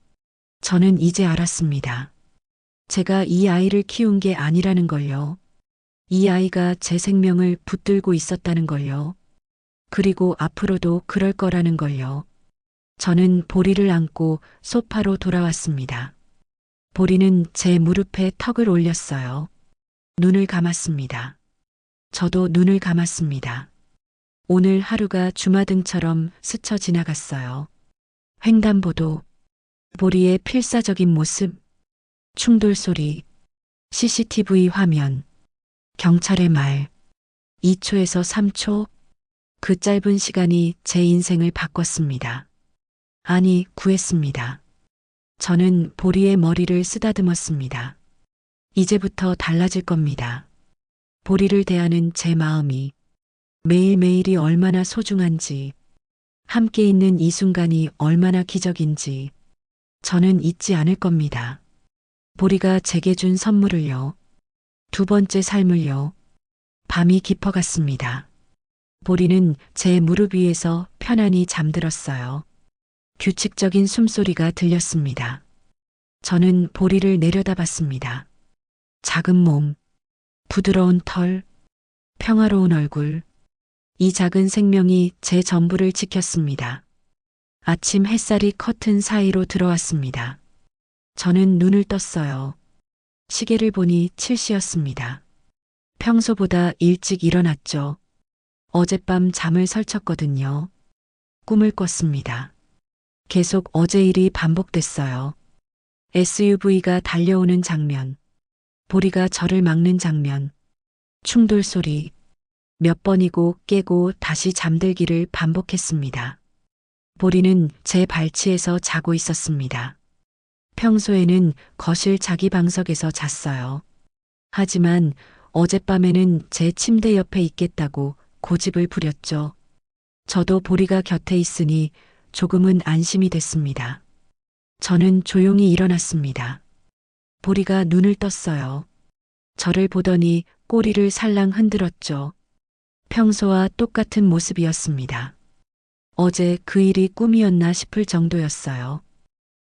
저는 이제 알았습니다. 제가 이 아이를 키운 게 아니라는 걸요. 이 아이가 제 생명을 붙들고 있었다는 걸요. 그리고 앞으로도 그럴 거라는 걸요. 저는 보리를 안고 소파로 돌아왔습니다. 보리는 제 무릎에 턱을 올렸어요. 눈을 감았습니다. 저도 눈을 감았습니다. 오늘 하루가 주마등처럼 스쳐 지나갔어요. 횡단보도, 보리의 필사적인 모습, 충돌 소리, CCTV 화면, 경찰의 말, 2초에서 3초, 그 짧은 시간이 제 인생을 바꿨습니다. 아니, 구했습니다. 저는 보리의 머리를 쓰다듬었습니다. 이제부터 달라질 겁니다. 보리를 대하는 제 마음이, 매일매일이 얼마나 소중한지, 함께 있는 이 순간이 얼마나 기적인지, 저는 잊지 않을 겁니다. 보리가 제게 준 선물을요. 두 번째 삶을요. 밤이 깊어갔습니다. 보리는 제 무릎 위에서 편안히 잠들었어요. 규칙적인 숨소리가 들렸습니다. 저는 보리를 내려다봤습니다. 작은 몸, 부드러운 털, 평화로운 얼굴. 이 작은 생명이 제 전부를 지켰습니다. 아침 햇살이 커튼 사이로 들어왔습니다. 저는 눈을 떴어요. 시계를 보니 7시였습니다. 평소보다 일찍 일어났죠. 어젯밤 잠을 설쳤거든요. 꿈을 꿨습니다. 계속 어제 일이 반복됐어요. SUV가 달려오는 장면, 보리가 저를 막는 장면, 충돌 소리, 몇 번이고 깨고 다시 잠들기를 반복했습니다. 보리는 제 발치에서 자고 있었습니다. 평소에는 거실 자기 방석에서 잤어요. 하지만 어젯밤에는 제 침대 옆에 있겠다고 고집을 부렸죠. 저도 보리가 곁에 있으니 조금은 안심이 됐습니다. 저는 조용히 일어났습니다. 보리가 눈을 떴어요. 저를 보더니 꼬리를 살랑 흔들었죠. 평소와 똑같은 모습이었습니다. 어제 그 일이 꿈이었나 싶을 정도였어요.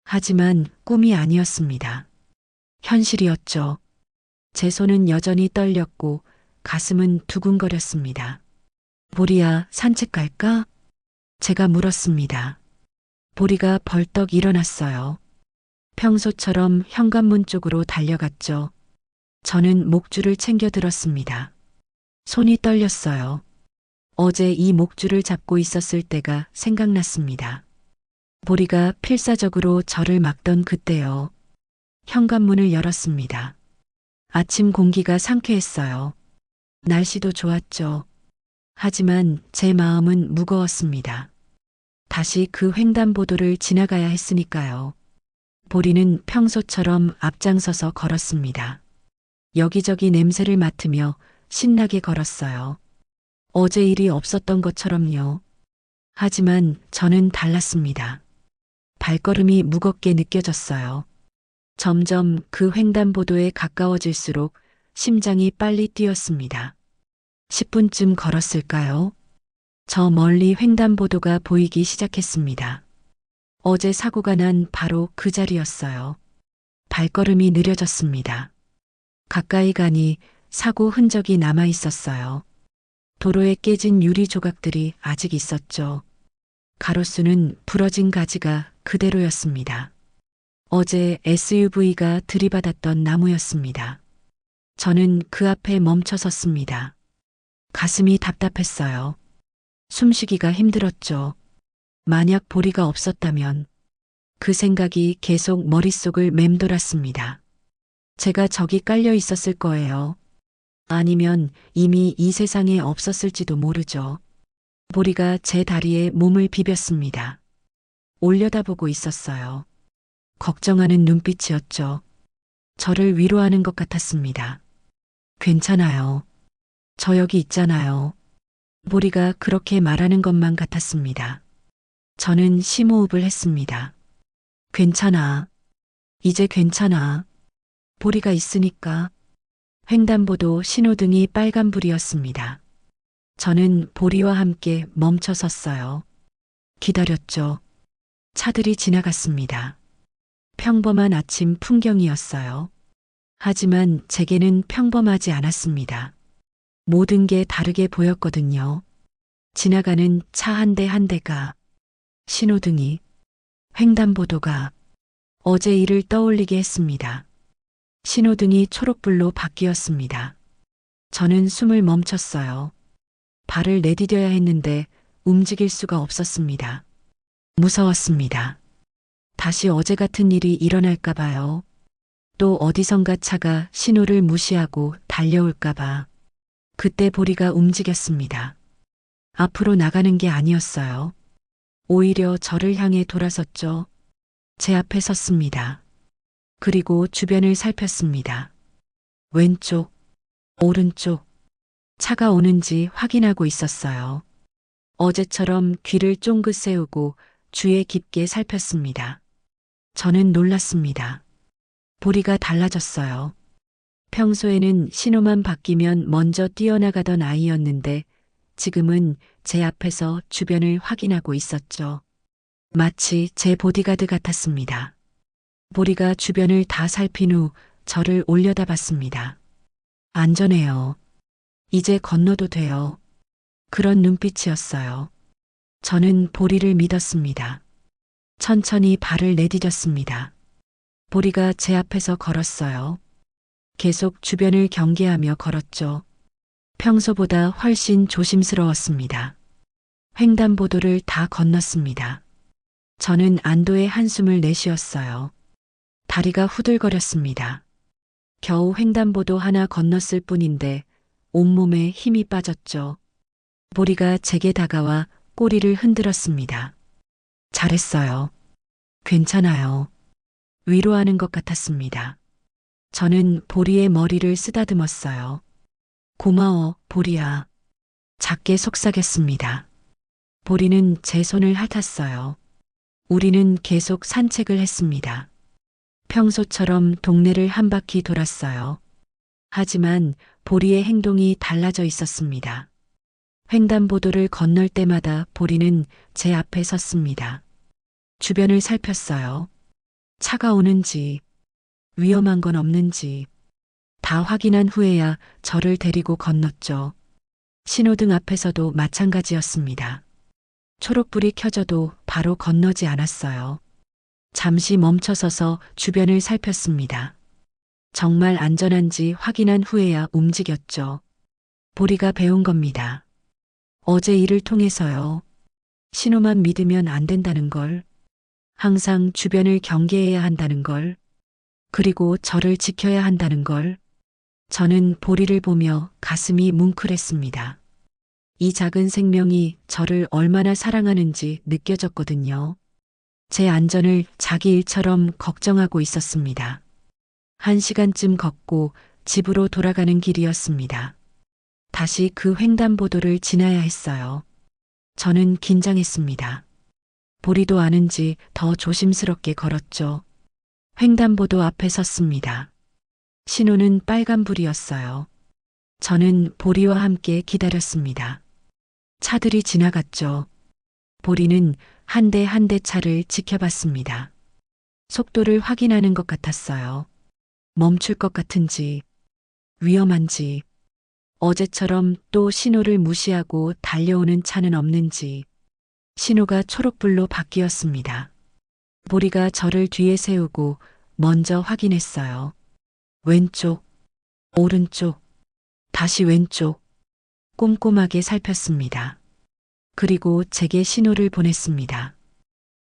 하지만 꿈이 아니었습니다. 현실이었죠. 제 손은 여전히 떨렸고 가슴은 두근거렸습니다. 보리야, 산책 갈까? 제가 물었습니다. 보리가 벌떡 일어났어요. 평소처럼 현관문 쪽으로 달려갔죠. 저는 목줄을 챙겨 들었습니다. 손이 떨렸어요. 어제 이 목줄을 잡고 있었을 때가 생각났습니다. 보리가 필사적으로 저를 막던 그때요. 현관문을 열었습니다. 아침 공기가 상쾌했어요. 날씨도 좋았죠. 하지만 제 마음은 무거웠습니다. 다시 그 횡단보도를 지나가야 했으니까요. 보리는 평소처럼 앞장서서 걸었습니다. 여기저기 냄새를 맡으며 신나게 걸었어요. 어제 일이 없었던 것처럼요. 하지만 저는 달랐습니다. 발걸음이 무겁게 느껴졌어요. 점점 그 횡단보도에 가까워질수록 심장이 빨리 뛰었습니다. 10분쯤 걸었을까요? 저 멀리 횡단보도가 보이기 시작했습니다. 어제 사고가 난 바로 그 자리였어요. 발걸음이 느려졌습니다. 가까이 가니 사고 흔적이 남아 있었어요. 도로에 깨진 유리 조각들이 아직 있었죠. 가로수는 부러진 가지가 그대로였습니다. 어제 SUV가 들이받았던 나무였습니다. 저는 그 앞에 멈춰 섰습니다. 가슴이 답답했어요. 숨쉬기가 힘들었죠. 만약 보리가 없었다면 그 생각이 계속 머릿속을 맴돌았습니다. 제가 저기 깔려 있었을 거예요. 아니면 이미 이 세상에 없었을지도 모르죠. 보리가 제 다리에 몸을 비볐습니다. 올려다보고 있었어요. 걱정하는 눈빛이었죠. 저를 위로하는 것 같았습니다. 괜찮아요. 저 여기 있잖아요. 보리가 그렇게 말하는 것만 같았습니다. 저는 심호흡을 했습니다. 괜찮아. 이제 괜찮아. 보리가 있으니까. 횡단보도 신호등이 빨간불이었습니다. 저는 보리와 함께 멈춰 섰어요. 기다렸죠. 차들이 지나갔습니다. 평범한 아침 풍경이었어요. 하지만 제게는 평범하지 않았습니다. 모든 게 다르게 보였거든요. 지나가는 차 한 대 한 대가, 신호등이, 횡단보도가 어제 일을 떠올리게 했습니다. 신호등이 초록불로 바뀌었습니다. 저는 숨을 멈췄어요. 발을 내디뎌야 했는데 움직일 수가 없었습니다. 무서웠습니다. 다시 어제 같은 일이 일어날까 봐요. 또 어디선가 차가 신호를 무시하고 달려올까 봐. 그때 보리가 움직였습니다. 앞으로 나가는 게 아니었어요. 오히려 저를 향해 돌아섰죠. 제 앞에 섰습니다. 그리고 주변을 살폈습니다. 왼쪽, 오른쪽, 차가 오는지 확인하고 있었어요. 어제처럼 귀를 쫑긋 세우고 주위에 깊게 살폈습니다. 저는 놀랐습니다. 보리가 달라졌어요. 평소에는 신호만 바뀌면 먼저 뛰어나가던 아이였는데 지금은 제 앞에서 주변을 확인하고 있었죠. 마치 제 보디가드 같았습니다. 보리가 주변을 다 살핀 후 저를 올려다봤습니다. 안전해요. 이제 건너도 돼요. 그런 눈빛이었어요. 저는 보리를 믿었습니다. 천천히 발을 내디뎠습니다. 보리가 제 앞에서 걸었어요. 계속 주변을 경계하며 걸었죠. 평소보다 훨씬 조심스러웠습니다. 횡단보도를 다 건넜습니다. 저는 안도의 한숨을 내쉬었어요. 다리가 후들거렸습니다. 겨우 횡단보도 하나 건넜을 뿐인데 온몸에 힘이 빠졌죠. 보리가 제게 다가와 꼬리를 흔들었습니다. 잘했어요. 괜찮아요. 위로하는 것 같았습니다. 저는 보리의 머리를 쓰다듬었어요. 고마워, 보리야. 작게 속삭였습니다. 보리는 제 손을 핥았어요. 우리는 계속 산책을 했습니다. 평소처럼 동네를 한 바퀴 돌았어요. 하지만 보리의 행동이 달라져 있었습니다. 횡단보도를 건널 때마다 보리는 제 앞에 섰습니다. 주변을 살폈어요. 차가 오는지, 위험한 건 없는지 다 확인한 후에야 저를 데리고 건넜죠. 신호등 앞에서도 마찬가지였습니다. 초록불이 켜져도 바로 건너지 않았어요. 잠시 멈춰서서 주변을 살폈습니다. 정말 안전한지 확인한 후에야 움직였죠. 보리가 배운 겁니다. 어제 일을 통해서요. 신호만 믿으면 안 된다는 걸. 항상 주변을 경계해야 한다는 걸. 그리고 저를 지켜야 한다는 걸. 저는 보리를 보며 가슴이 뭉클했습니다. 이 작은 생명이 저를 얼마나 사랑하는지 느껴졌거든요. 제 안전을 자기 일처럼 걱정하고 있었습니다. 1시간쯤 걷고 집으로 돌아가는 길이었습니다. 다시 그 횡단보도를 지나야 했어요. 저는 긴장했습니다. 보리도 아는지 더 조심스럽게 걸었죠. 횡단보도 앞에 섰습니다. 신호는 빨간불이었어요. 저는 보리와 함께 기다렸습니다. 차들이 지나갔죠. 보리는 한 대 한 대 차를 지켜봤습니다. 속도를 확인하는 것 같았어요. 멈출 것 같은지, 위험한지, 어제처럼 또 신호를 무시하고 달려오는 차는 없는지. 신호가 초록불로 바뀌었습니다. 보리가 저를 뒤에 세우고 먼저 확인했어요. 왼쪽, 오른쪽, 다시 왼쪽. 꼼꼼하게 살폈습니다. 그리고 제게 신호를 보냈습니다.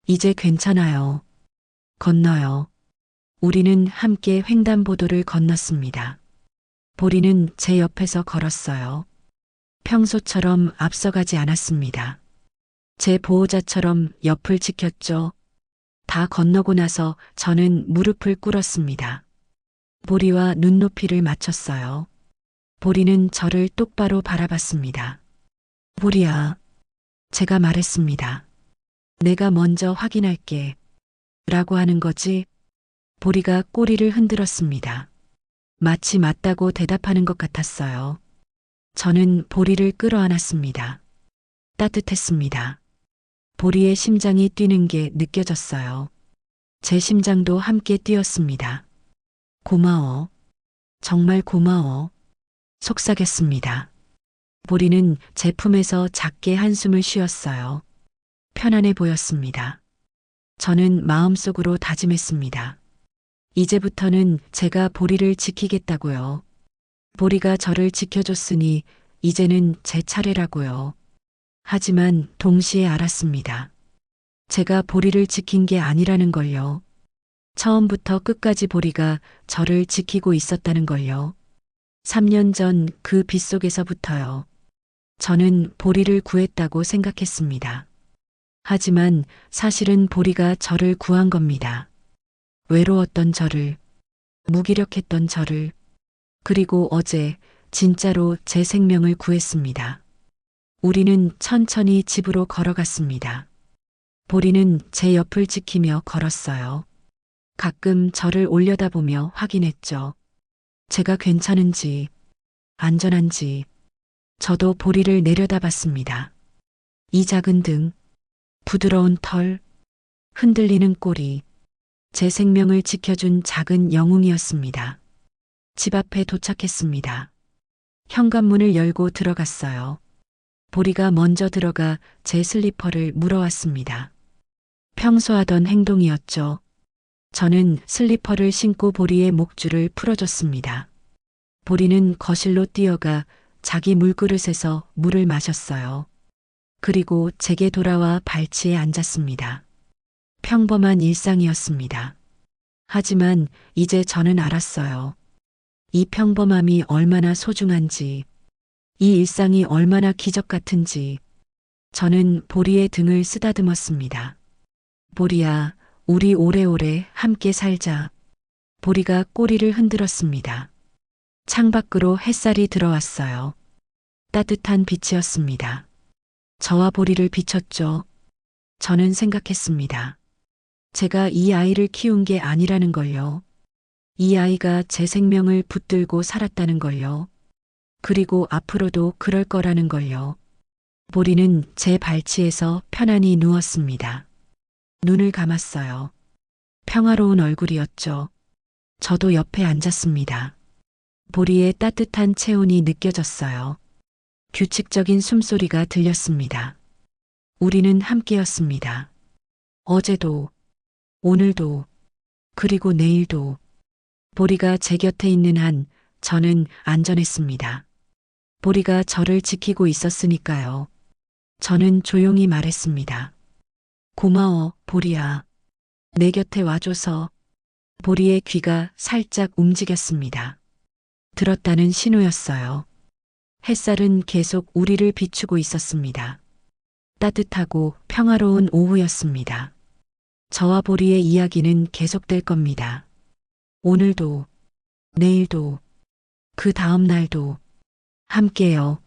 이제 괜찮아요. 건너요. 우리는 함께 횡단보도를 건넜습니다. 보리는 제 옆에서 걸었어요. 평소처럼 앞서가지 않았습니다. 제 보호자처럼 옆을 지켰죠. 다 건너고 나서 저는 무릎을 꿇었습니다. 보리와 눈높이를 맞췄어요. 보리는 저를 똑바로 바라봤습니다. 보리야, 제가 말했습니다. 내가 먼저 확인할게. 라고 하는 거지? 보리가 꼬리를 흔들었습니다. 마치 맞다고 대답하는 것 같았어요. 저는 보리를 끌어안았습니다. 따뜻했습니다. 보리의 심장이 뛰는 게 느껴졌어요. 제 심장도 함께 뛰었습니다. 고마워. 정말 고마워. 속삭였습니다. 보리는 제 품에서 작게 한숨을 쉬었어요. 편안해 보였습니다. 저는 마음속으로 다짐했습니다. 이제부터는 제가 보리를 지키겠다고요. 보리가 저를 지켜줬으니 이제는 제 차례라고요. 하지만 동시에 알았습니다. 제가 보리를 지킨 게 아니라는 걸요. 처음부터 끝까지 보리가 저를 지키고 있었다는 걸요. 3년 전 그 빗속에서부터요. 저는 보리를 구했다고 생각했습니다. 하지만 사실은 보리가 저를 구한 겁니다. 외로웠던 저를, 무기력했던 저를, 그리고 어제 진짜로 제 생명을 구했습니다. 우리는 천천히 집으로 걸어갔습니다. 보리는 제 옆을 지키며 걸었어요. 가끔 저를 올려다보며 확인했죠. 제가 괜찮은지, 안전한지. 저도 보리를 내려다봤습니다. 이 작은 등, 부드러운 털, 흔들리는 꼬리, 제 생명을 지켜준 작은 영웅이었습니다. 집 앞에 도착했습니다. 현관문을 열고 들어갔어요. 보리가 먼저 들어가 제 슬리퍼를 물어왔습니다. 평소 하던 행동이었죠. 저는 슬리퍼를 신고 보리의 목줄을 풀어줬습니다. 보리는 거실로 뛰어가 자기 물그릇에서 물을 마셨어요. 그리고 제게 돌아와 발치에 앉았습니다. 평범한 일상이었습니다. 하지만 이제 저는 알았어요. 이 평범함이 얼마나 소중한지, 이 일상이 얼마나 기적 같은지. 저는 보리의 등을 쓰다듬었습니다. 보리야, 우리 오래오래 함께 살자. 보리가 꼬리를 흔들었습니다. 창밖으로 햇살이 들어왔어요. 따뜻한 빛이었습니다. 저와 보리를 비췄죠. 저는 생각했습니다. 제가 이 아이를 키운 게 아니라는 걸요. 이 아이가 제 생명을 붙들고 살았다는 걸요. 그리고 앞으로도 그럴 거라는 걸요. 보리는 제 발치에서 편안히 누웠습니다. 눈을 감았어요. 평화로운 얼굴이었죠. 저도 옆에 앉았습니다. 보리의 따뜻한 체온이 느껴졌어요. 규칙적인 숨소리가 들렸습니다. 우리는 함께였습니다. 어제도, 오늘도, 그리고 내일도. 보리가 제 곁에 있는 한 저는 안전했습니다. 보리가 저를 지키고 있었으니까요. 저는 조용히 말했습니다. 고마워, 보리야. 내 곁에 와줘서. 보리의 귀가 살짝 움직였습니다. 들었다는 신호였어요. 햇살은 계속 우리를 비추고 있었습니다. 따뜻하고 평화로운 오후였습니다. 저와 보리의 이야기는 계속될 겁니다. 오늘도, 내일도, 그 다음 날도 함께요.